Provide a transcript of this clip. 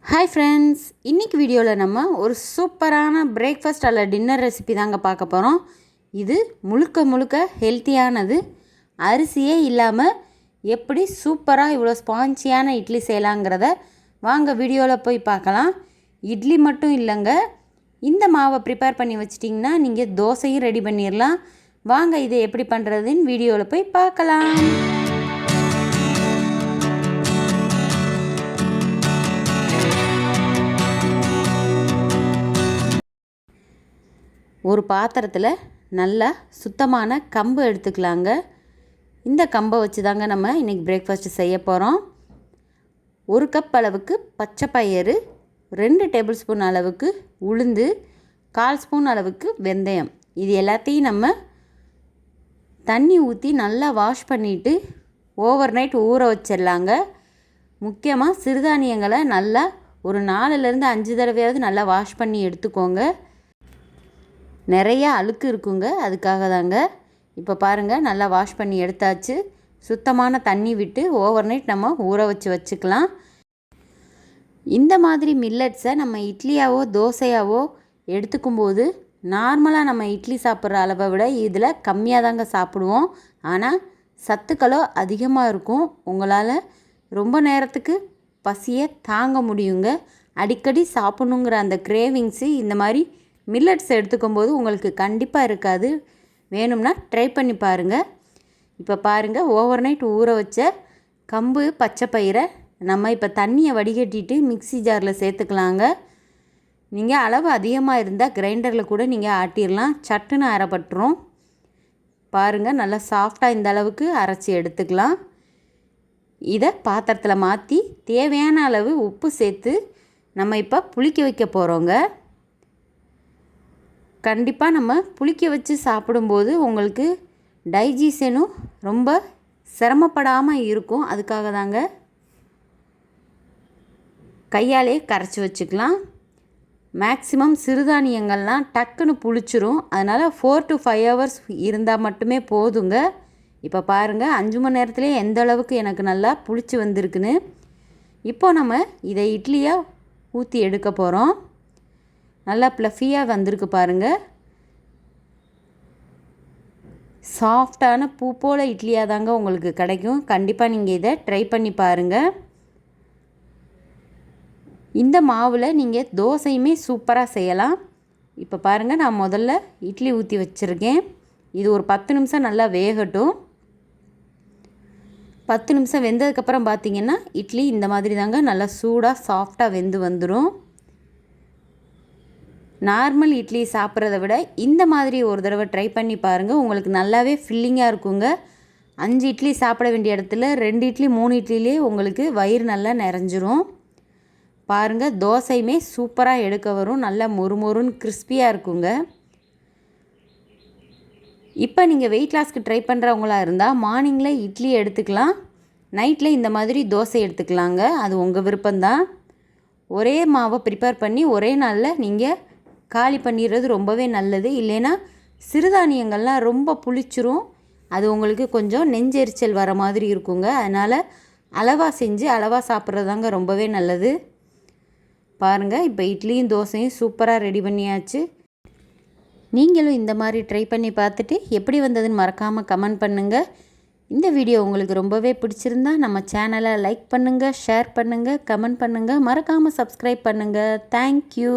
Hi friends, இன்றைக்கி வீடியோவில் நம்ம ஒரு சூப்பரான பிரேக்ஃபாஸ்ட் அல்ல டின்னர் ரெசிபி தாங்க பார்க்க போகிறோம். இது முழுக்க முழுக்க ஹெல்த்தியானது. அரிசியே இல்லாமல் எப்படி சூப்பராக இவ்வளோ ஸ்பான்ச்சியான இட்லி செய்யலாங்கிறத வாங்க வீடியோவில் போய் பார்க்கலாம். இட்லி மட்டும் இல்லைங்க, இந்த மாவை ப்ரிப்பேர் பண்ணி வச்சிட்டிங்கன்னா நீங்கள் தோசையும் ரெடி பண்ணிடலாம். வாங்க இதை எப்படி பண்ணுறதுன்னு வீடியோவில் போய் பார்க்கலாம். ஒரு பாத்திரத்தில் நல்லா சுத்தமான கம்பு எடுத்துக்கலாங்க. இந்த கம்பை வச்சு தாங்க நம்ம இன்றைக்கி பிரேக்ஃபாஸ்ட்டு செய்ய போகிறோம். 1 கப் அளவுக்கு பச்சை பயிறு, 2 டேபிள் ஸ்பூன் அளவுக்கு உளுந்து, 1/4 ஸ்பூன் அளவுக்கு வெந்தயம், இது எல்லாத்தையும் நம்ம தண்ணி ஊற்றி நல்லா வாஷ் பண்ணிவிட்டு ஓவர் நைட் ஊற வச்சிடலாங்க. முக்கியமாக சிறுதானியங்களை நல்லா ஒரு 4லேருந்து 5 தடவையாவது நல்லா வாஷ் பண்ணி எடுத்துக்கோங்க. நிறைய அழுக்கு இருக்குங்க, அதுக்காக தாங்க. இப்போ பாருங்கள், நல்லா வாஷ் பண்ணி எடுத்தாச்சு. சுத்தமான தண்ணி விட்டு ஓவர் நைட் நம்ம ஊற வச்சுக்கலாம். இந்த மாதிரி மில்லட்ஸை நம்ம இட்லியாவோ தோசையாவோ எடுத்துக்கும்போது நார்மலாக நம்ம இட்லி சாப்பிட்ற அளவை விட இதில் கம்மியாக தாங்க சாப்பிடுவோம். ஆனால் சத்துக்களோ அதிகமாக இருக்கும். உங்களால் ரொம்ப நேரத்துக்கு பசியை தாங்க முடியுங்க. அடிக்கடி சாப்பிட்ணுங்கிற அந்த கிரேவிங்ஸு இந்த மாதிரி மில்லட்ஸ் எடுத்துக்கும்போது உங்களுக்கு கண்டிப்பாக இருக்காது. வேணும்னா ட்ரை பண்ணி பாருங்கள். இப்போ பாருங்கள், ஓவர் நைட் ஊற வச்ச கம்பு பச்சை பயிரை நம்ம இப்போ தண்ணியை வடிகட்டிட்டு மிக்ஸி ஜாரில் சேர்த்துக்கலாங்க. நீங்கள் அளவு அதிகமாக இருந்தால் கிரைண்டரில் கூட நீங்கள் ஆட்டிடலாம், சட்டுன்னு அரைப்பட்டுரும். பாருங்கள், நல்லா சாஃப்டாக இந்த அளவுக்கு அரைச்சி எடுத்துக்கலாம். இதை பாத்திரத்தில் மாற்றி தேவையான அளவு உப்பு சேர்த்து நம்ம இப்போ புளிக்க வைக்க போகிறோங்க. கண்டிப்பாக நம்ம புளிக்க வச்சு சாப்பிடும்போது உங்களுக்கு டைஜஷனும் ரொம்ப சிரமப்படாமல் இருக்கும். அதுக்காக தாங்க கையாலே கரைச்சி வச்சுக்கலாம். மேக்ஸிமம் சிறுதானியங்கள்லாம் டக்குன்னு புளிச்சிரும். அதனால் 4 to 5 hours இருந்தால் மட்டுமே போதுங்க. இப்போ பாருங்கள், 5 மணி நேரத்துலேயே எந்த அளவுக்கு எனக்கு நல்லா புளிச்சு வந்திருக்குன்னு. இப்போ நம்ம இதை இட்லியாக ஊற்றி எடுக்க போகிறோம். நல்லா ப்ளஃபியாக வந்திருக்கு பாருங்கள். சாஃப்டான பூ போல் இட்லியாக தாங்க உங்களுக்கு கிடைக்கும். கண்டிப்பாக நீங்கள் இதை ட்ரை பண்ணி பாருங்கள். இந்த மாவில் நீங்கள் தோசையுமே சூப்பராக செய்யலாம். இப்போ பாருங்கள், நான் முதல்ல இட்லி ஊற்றி வச்சுருக்கேன். இது ஒரு 10 நிமிஷம் நல்லா வேகட்டும். 10 நிமிஷம் வெந்ததுக்கப்புறம் பார்த்திங்கன்னா இட்லி இந்த மாதிரி தாங்க நல்லா சூடாக சாஃப்டாக வெந்து வந்துடும். நார்மல் இட்லி சாப்பிட்றத விட இந்த மாதிரி ஒரு தடவை ட்ரை பண்ணி பாருங்கள். உங்களுக்கு நல்லாவே ஃபில்லிங்காக இருக்குங்க. 5 இட்லி சாப்பிட வேண்டிய இடத்துல 2 இட்லி 3 இட்லிலே உங்களுக்கு வயிறு நல்லா நிறைஞ்சிரும். பாருங்கள், தோசையுமே சூப்பராக எடுக்க வரும். நல்லா மொறுமொறுன்னு கிறிஸ்பியாக இருக்குங்க. இப்போ நீங்கள் வெயிட் லாஸ்க்கு ட்ரை பண்ணுறவங்களா இருந்தால் மார்னிங்கில் இட்லி எடுத்துக்கலாம், நைட்டில் இந்த மாதிரி தோசை எடுத்துக்கலாங்க. அது உங்கள் விருப்பம்தான். ஒரே மாவை ப்ரிப்பேர் பண்ணி ஒரே நாளில் நீங்கள் காலி பண்ணிடுறது ரொம்பவே நல்லது. இல்லைன்னா சிறுதானியங்கள்லாம் ரொம்ப புளிச்சிரும். அது உங்களுக்கு கொஞ்சம் நெஞ்செரிச்சல் வர மாதிரி இருக்குங்க. அதனால் அளவாக செஞ்சு அளவாக சாப்பிட்றதாங்க ரொம்பவே நல்லது. பாருங்கள், இப்போ இட்லியும் தோசையும் சூப்பராக ரெடி பண்ணியாச்சு. நீங்களும் இந்த மாதிரி ட்ரை பண்ணி பார்த்துட்டு எப்படி வந்ததுன்னு மறக்காமல் கமெண்ட் பண்ணுங்கள். இந்த வீடியோ உங்களுக்கு ரொம்பவே பிடிச்சிருந்தா நம்ம சேனலை லைக் பண்ணுங்கள், ஷேர் பண்ணுங்கள், கமெண்ட் பண்ணுங்கள், மறக்காமல் சப்ஸ்கிரைப் பண்ணுங்கள். தேங்க்யூ.